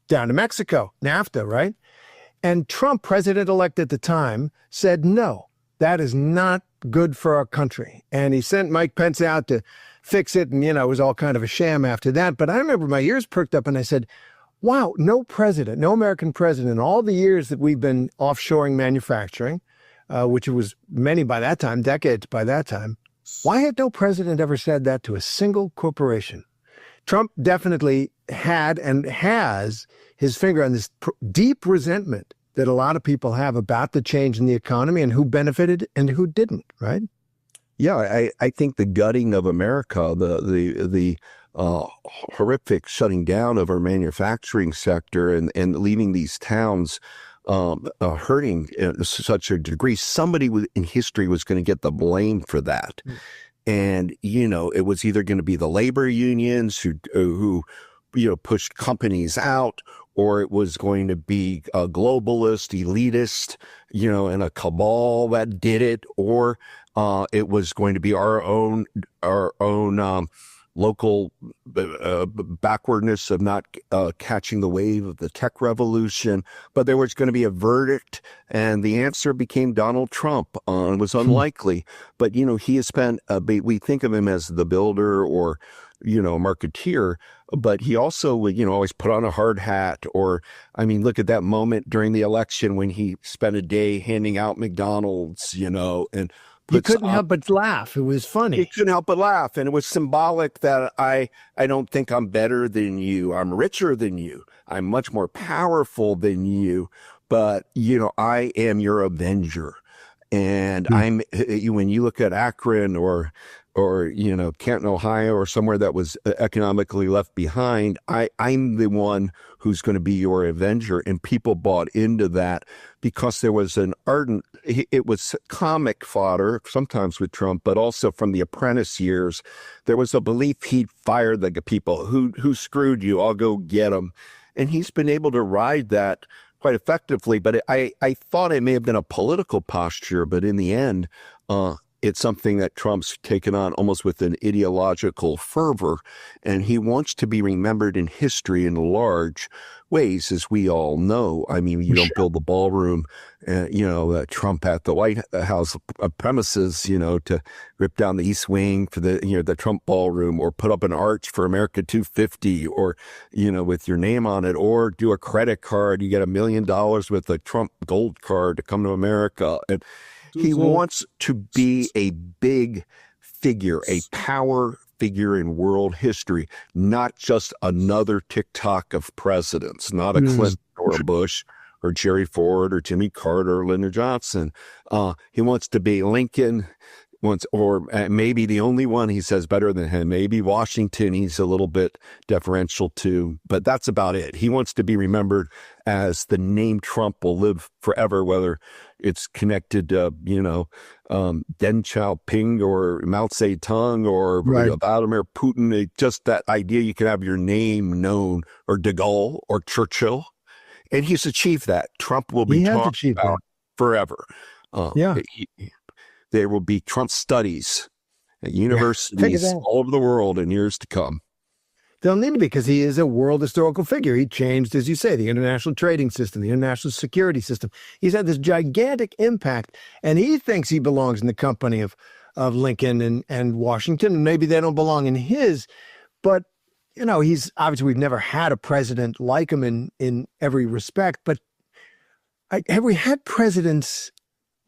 down to Mexico, NAFTA, right? And Trump, president-elect at the time, said, no, that is not good for our country. And he sent Mike Pence out to fix it. And, it was all kind of a sham after that. But I remember my ears perked up and I said, wow, no president, no American president, in all the years that we've been offshoring manufacturing, which was many by that time, decades by that time, why had no president ever said that to a single corporation? Trump definitely had and has his finger on this deep resentment that a lot of people have about the change in the economy and who benefited and who didn't, right? Yeah, I think the gutting of America, the horrific shutting down of our manufacturing sector and leaving these towns hurting to such a degree, somebody in history was going to get the blame for that. And, it was either going to be the labor unions who pushed companies out, or it was going to be a globalist, elitist, and a cabal that did it, or it was going to be our own local backwardness of not catching the wave of the tech revolution. But there was going to be a verdict, and the answer became Donald Trump. It was unlikely, but he has spent. We think of him as the builder or marketeer, but he also would, always put on a hard hat. Or, look at that moment during the election when he spent a day handing out McDonald's, and you couldn't help but laugh. It was funny. You couldn't help but laugh. And it was symbolic that I don't think I'm better than you. I'm richer than you. I'm much more powerful than you. But, I am your avenger. And when you look at Akron or Canton, Ohio, or somewhere that was economically left behind, I'm the one who's going to be your avenger. And people bought into that because there was it was comic fodder, sometimes with Trump, but also from the Apprentice years. There was a belief he'd fire the people who screwed you. I'll go get them. And he's been able to ride that quite effectively. But I thought it may have been a political posture, but in the end, it's something that Trump's taken on almost with an ideological fervor, and he wants to be remembered in history in large ways, as we all know. You don't build the ballroom, Trump at the White House premises, to rip down the East Wing for the Trump ballroom, or put up an arch for America 250, or, with your name on it, or do a credit card. You get $1 million with a Trump gold card to come to America. And he wants to be a big figure, a power figure in world history, not just another TikTok of presidents, not a Clinton or a Bush or Jerry Ford or Jimmy Carter or Lyndon Johnson. He wants to be Lincoln, or maybe the only one he says better than him. Maybe Washington he's a little bit deferential to, but that's about it. He wants to be remembered as the name Trump will live forever, whether it's connected to, Deng Xiaoping or Mao Zedong or Vladimir Putin. Just that idea you can have your name known, or De Gaulle or Churchill. And he's achieved that. Trump will be talked about forever. There will be Trump studies at universities all over the world in years to come. They'll need to be, because he is a world historical figure. He changed, as you say, the international trading system, the international security system. He's had this gigantic impact, and he thinks he belongs in the company of Lincoln and Washington, and maybe they don't belong in his. But, he's obviously, we've never had a president like him in every respect. But have we had presidents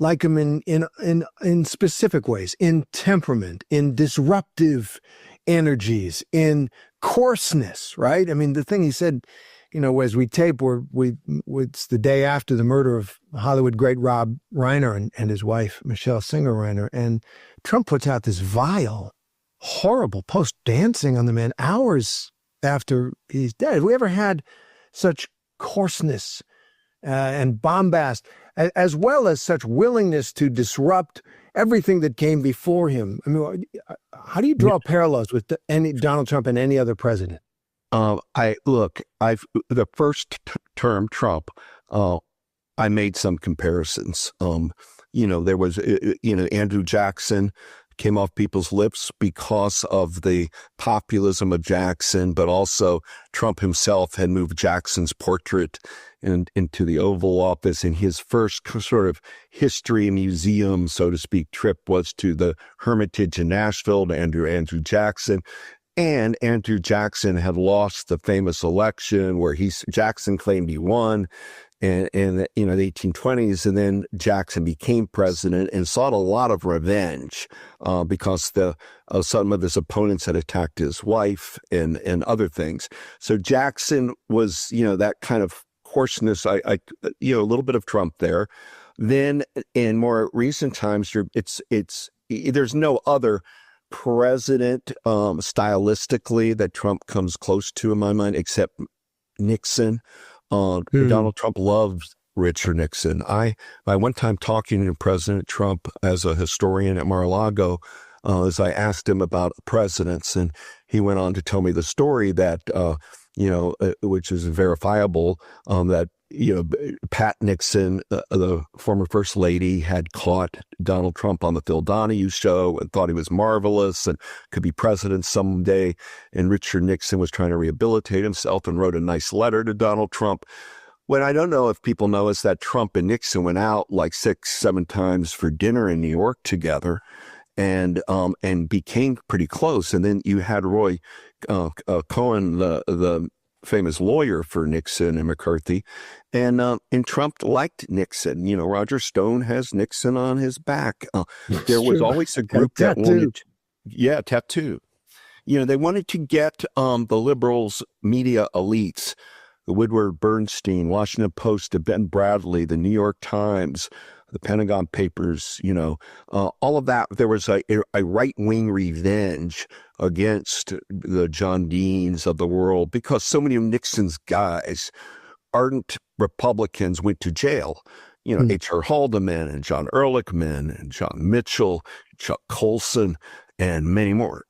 like him in specific ways, in temperament, in disruptive energies, in coarseness, right? The thing he said, as we tape, it's the day after the murder of Hollywood great Rob Reiner and his wife, Michelle Singer Reiner. And Trump puts out this vile, horrible post dancing on the man hours after he's dead. Have we ever had such coarseness and bombast, as well as such willingness to disrupt everything that came before him? How do you draw parallels with any Donald Trump and any other president? The first term Trump, I made some comparisons. There was, Andrew Jackson came off people's lips because of the populism of Jackson, but also Trump himself had moved Jackson's portrait into the Oval Office. And his first sort of history museum, so to speak, trip was to the Hermitage in Nashville to Andrew Jackson. And Andrew Jackson had lost the famous election where Jackson claimed he won in the 1820s, and then Jackson became president and sought a lot of revenge because some of his opponents had attacked his wife and other things. So Jackson was, that kind of coarseness. A little bit of Trump there. Then in more recent times, there's no other president stylistically that Trump comes close to in my mind except Nixon. Donald Trump loves Richard Nixon. I one time talking to President Trump as a historian at Mar-a-Lago, as I asked him about presidents, and he went on to tell me the story that which is verifiable, that Pat Nixon, the former first lady, had caught Donald Trump on the Phil Donahue show and thought he was marvelous and could be president someday. And Richard Nixon was trying to rehabilitate himself and wrote a nice letter to Donald Trump. What I don't know if people know is that Trump and Nixon went out like 6-7 times for dinner in New York together and became pretty close. And then you had Roy Cohen, the famous lawyer for Nixon and McCarthy, and Trump liked Nixon. Roger Stone has Nixon on his back. There was always a group that wanted, tattoo. They wanted to get the liberals' media elites, the Woodward Bernstein, Washington Post, to Ben Bradley, the New York Times, the Pentagon Papers, all of that. There was a right-wing revenge against the John Deans of the world because so many of Nixon's guys, ardent Republicans, went to jail. H.R. Haldeman and John Ehrlichman and John Mitchell, Chuck Colson, and many more.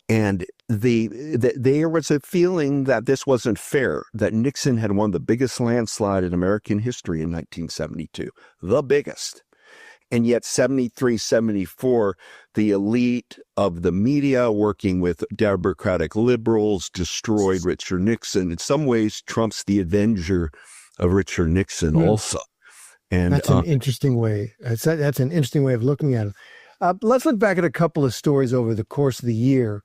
And there was a feeling that this wasn't fair, that Nixon had won the biggest landslide in American history in 1972, the biggest. And yet 73, 74, the elite of the media working with Democratic liberals destroyed Richard Nixon. In some ways, Trump's the avenger of Richard Nixon also. And that's an interesting way. That's an interesting way of looking at it. Let's look back at a couple of stories over the course of the year.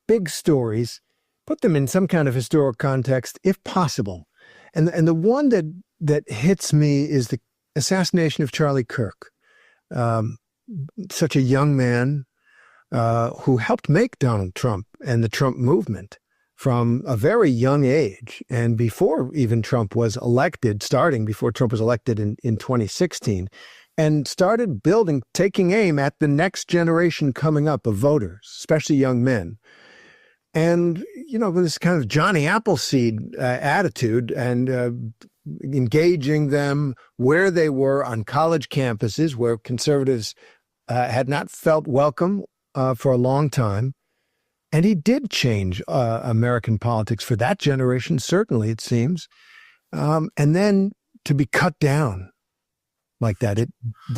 Big stories, put them in some kind of historical context, if possible. And the one that hits me is the assassination of Charlie Kirk, such a young man who helped make Donald Trump and the Trump movement from a very young age. And before even Trump was elected, before Trump was elected in 2016, and started taking aim at the next generation coming up of voters, especially young men. And, this kind of Johnny Appleseed attitude and engaging them where they were on college campuses where conservatives had not felt welcome for a long time. And he did change American politics for that generation, certainly, it seems. And then to be cut down like that,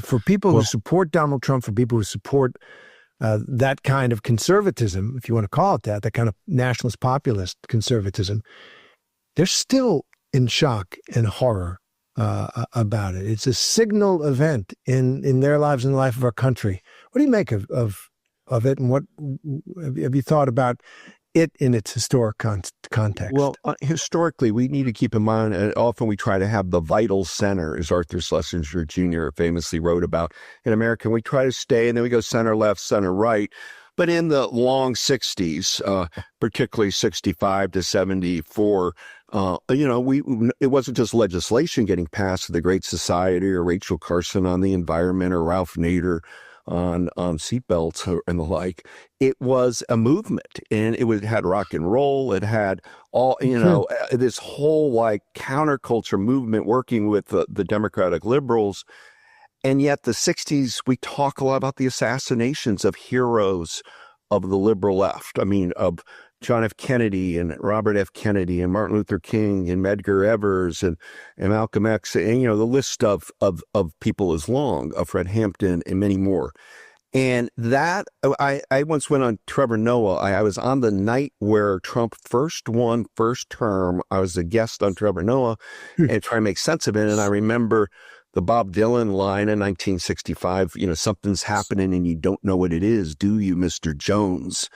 for people who support Donald Trump, for people who support that kind of conservatism, if you want to call it that kind of nationalist populist conservatism, they're still in shock and horror about it. It's a signal event in their lives and the life of our country. What do you make of it, and what have you thought about it in its historic context? Well, historically, we need to keep in mind, and often we try to have the vital center, as Arthur Schlesinger Jr. famously wrote about in America. We try to stay, and then we go center left, center right. But in the long 60s, particularly 65 to 74, it wasn't just legislation getting passed, the Great Society or Rachel Carson on the environment or Ralph Nader on seatbelts and the like. It was a movement, and it had rock and roll. It had all, this whole counterculture movement working with the Democratic liberals. And yet the 60s, we talk a lot about the assassinations of heroes of the liberal left. I mean, of John F. Kennedy and Robert F. Kennedy and Martin Luther King and Medgar Evers and Malcolm X. And, the list of people is long, of Fred Hampton and many more. And that I once went on Trevor Noah. I was on the night where Trump first won first term. I was a guest on Trevor Noah and trying to make sense of it. And I remember the Bob Dylan line in 1965, something's happening and you don't know what it is, do you, Mr. Jones?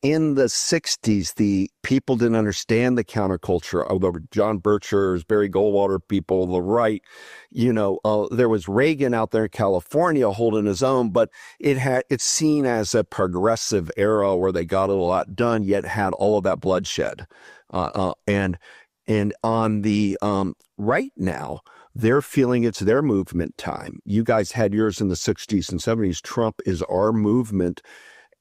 In the 60s, the people didn't understand the counterculture. Although John Birchers, Barry Goldwater people, the right, there was Reagan out there in California holding his own, but it's seen as a progressive era where they got a lot done, yet had all of that bloodshed. And on the right now, they're feeling it's their movement time. You guys had yours in the 60s and 70s. Trump is our movement.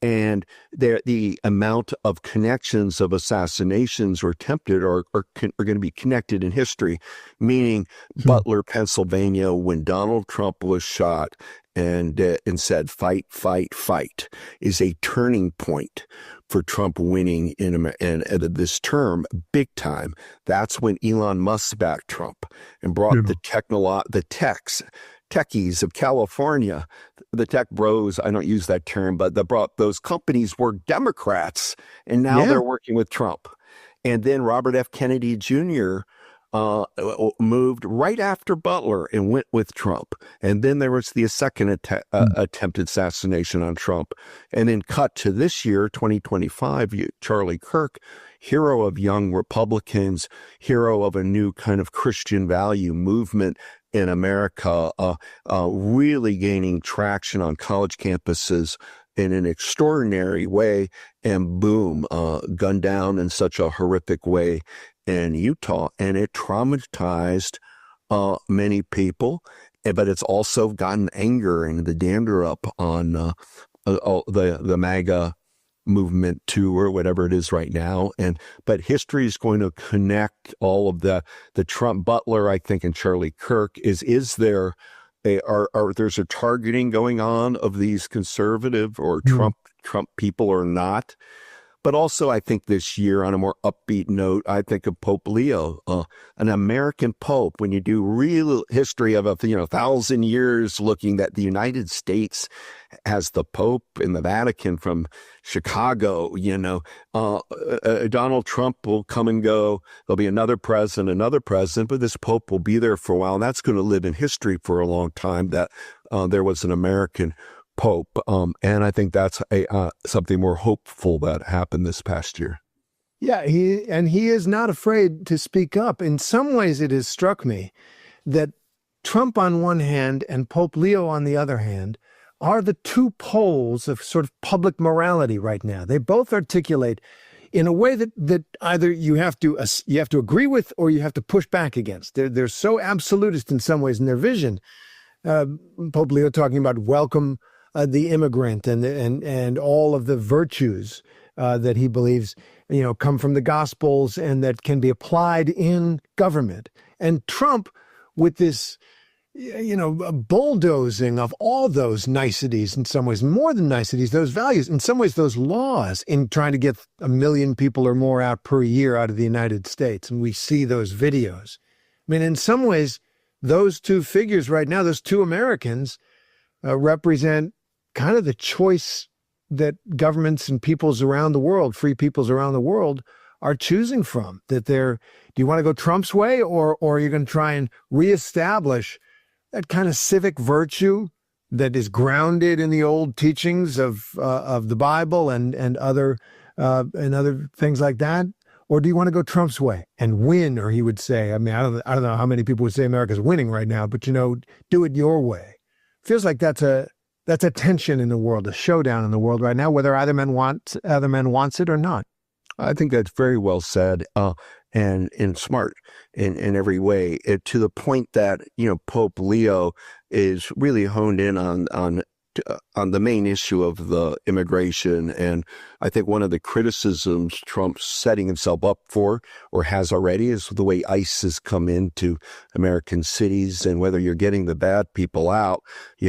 And the amount of connections of assassinations or attempted are going to be connected in history, meaning Butler, Pennsylvania, when Donald Trump was shot and said, fight, fight, fight, is a turning point for Trump winning in this term big time. That's when Elon Musk backed Trump and brought the techies of California, the tech bros, I don't use that term, but those companies were Democrats, and now they're working with Trump. And then Robert F. Kennedy Jr. Moved right after Butler and went with Trump. And then there was the second attempted assassination on Trump. And then cut to this year, 2025, Charlie Kirk, hero of young Republicans, hero of a new kind of Christian value movement in America, really gaining traction on college campuses in an extraordinary way, and boom, gunned down in such a horrific way in Utah. And it traumatized many people, but it's also gotten anger and the dander up on the MAGA movement too, or whatever it is right now. But history is going to connect all of the Trump, Butler, I think, and Charlie Kirk. There's a targeting going on of these conservative or Trump people or not? But also, I think this year, on a more upbeat note, I think of Pope Leo, an American pope. When you do real history of 1,000 years, looking at the United States has the Pope in the Vatican from Chicago. Donald Trump will come and go. There'll be another president, but this Pope will be there for a while, and that's going to live in history for a long time. That there was an American Pope, and I think that's something more hopeful that happened this past year. Yeah, he is not afraid to speak up. In some ways, it has struck me that Trump on one hand and Pope Leo on the other hand are the two poles of sort of public morality right now. They both articulate in a way that either you have to agree with or you have to push back against. They're so absolutist in some ways in their vision. Pope Leo talking about welcome the immigrant and all of the virtues that he believes come from the Gospels and that can be applied in government. And Trump with this bulldozing of all those niceties, in some ways more than niceties, those values, in some ways those laws, in trying to get 1 million people or more out per year out of the United States. And we see those videos. I mean, in some ways, those two figures right now, those two Americans, represent kind of the choice that governments and peoples around the world, free peoples around the world, are choosing from. That do you want to go Trump's way, or are you going to try and reestablish that kind of civic virtue that is grounded in the old teachings of the Bible and other things like that? Or do you want to go Trump's way and win? Or he would say, I mean, I don't know how many people would say America's winning right now, but do it your way. Feels like that's a tension in the world, a showdown in the world right now, whether either man wants it or not. I think that's very well said, and smart in every way, to the point that Pope Leo is really honed in on the main issue of the immigration. And I think one of the criticisms Trump's setting himself up for, or has already, is the way ICE has come into American cities, and whether you're getting the bad people out, you